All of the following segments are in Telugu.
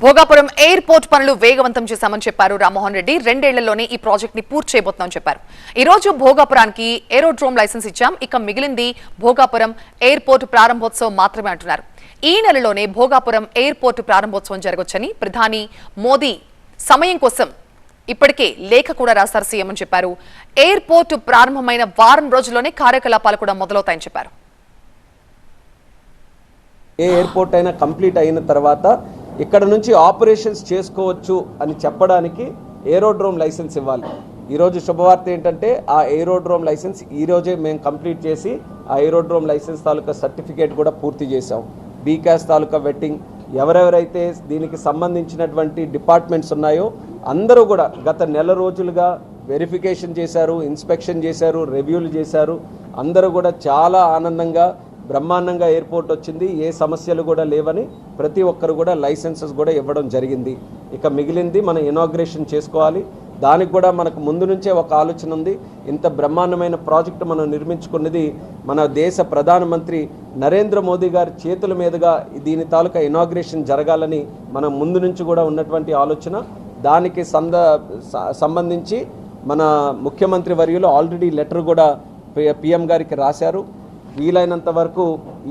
భోగాపురం ఎయిర్పోర్ట్ పనులు వేగవంతం చేశామని చెప్పారు రామ్మోహన్ రెడ్డి. 2 ఏళ్లలోనే ఈ ప్రాజెక్ట్ ని పూర్తి చేయబోతున్నామని చెప్పారు. ఈ రోజు భోగాపురానికి ఏరోడ్రోమ్ లైసెన్స్ ఇచ్చాం, ఇక మిగిలింది భోగాపురం ఎయిర్పోర్ట్ ప్రారంభోత్సవం మాత్రమే అంటున్నారు. ఈ నెలలోనే భోగాపురం ఎయిర్పోర్ట్ ప్రారంభోత్సవం జరగొచ్చని ప్రధాని మోదీ సమయం కోసం ఇప్పటికే లేఖ కూడా రాశారు సీఎం అని చెప్పారు. ఎయిర్పోర్ట్ ప్రారంభమైన వారం రోజుల్లోనే కార్యకలాపాలు కూడా మొదలవుతాయని చెప్పారు. ఏ ఎయిర్పోర్ట్ అయినా కంప్లీట్ అయిన తర్వాత ఇక్కడ నుంచి ఆపరేషన్స్ చేసుకోవచ్చు అని చెప్పడానికి ఏరోడ్రోమ్ లైసెన్స్ ఇవ్వాలి. ఈరోజు శుభవార్త ఏంటంటే ఆ ఏరోడ్రోమ్ లైసెన్స్ ఈరోజే మేము కంప్లీట్ చేసి ఆ ఏరోడ్రోమ్ లైసెన్స్ తాలూకా సర్టిఫికేట్ కూడా పూర్తి చేసాం. బీకాస్ తాలూకా వెట్టింగ్ ఎవరెవరైతే దీనికి సంబంధించినటువంటి డిపార్ట్మెంట్స్ ఉన్నాయో అందరూ కూడా గత నెల రోజులుగా వెరిఫికేషన్ చేశారు, ఇన్స్పెక్షన్ చేశారు, రివ్యూలు చేశారు. అందరూ కూడా చాలా ఆనందంగా బ్రహ్మాండంగా ఎయిర్పోర్ట్ వచ్చింది, ఏ సమస్యలు కూడా లేవని ప్రతి ఒక్కరు కూడా లైసెన్సెస్ కూడా ఇవ్వడం జరిగింది. ఇక మిగిలింది మనం ఇనాగ్రేషన్ చేసుకోవాలి. దానికి కూడా మనకు ముందు నుంచే ఒక ఆలోచన ఉంది. ఇంత బ్రహ్మాండమైన ప్రాజెక్టు మనం నిర్మించుకున్నది మన దేశ ప్రధానమంత్రి నరేంద్ర మోదీ గారి చేతుల మీదుగా దీని తాలూకా ఇనాగ్రేషన్ జరగాలని మనం ముందు నుంచి కూడా ఉన్నటువంటి ఆలోచన. దానికి సంబంధించి మన ముఖ్యమంత్రి వర్యులు ఆల్రెడీ లెటర్ కూడా పిఎం గారికి రాశారు. వీలైనంత వరకు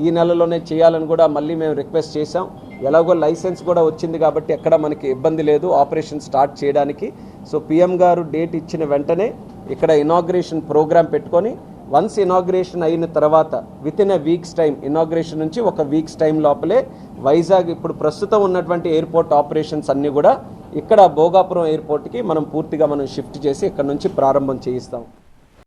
ఈ నెలలోనే చేయాలని కూడా మళ్ళీ మేము రిక్వెస్ట్ చేశాం. ఎలాగో లైసెన్స్ కూడా వచ్చింది కాబట్టి ఎక్కడ మనకి ఇబ్బంది లేదు ఆపరేషన్ స్టార్ట్ చేయడానికి. సో పిఎం గారు డేట్ ఇచ్చిన వెంటనే ఇక్కడ ఇనాగ్రేషన్ ప్రోగ్రామ్ పెట్టుకొని వన్స్ ఇనాగ్రేషన్ అయిన తర్వాత వితిన్ ఎ వీక్స్ టైం, ఇనాగ్రేషన్ నుంచి ఒక వీక్స్ టైం లోపలే వైజాగ్ ఇప్పుడు ప్రస్తుతం ఉన్నటువంటి ఎయిర్పోర్ట్ ఆపరేషన్స్ అన్నీ కూడా ఇక్కడ భోగాపురం ఎయిర్పోర్ట్కి మనం పూర్తిగా షిఫ్ట్ చేసి ఇక్కడ నుంచి ప్రారంభం చేయిస్తాం.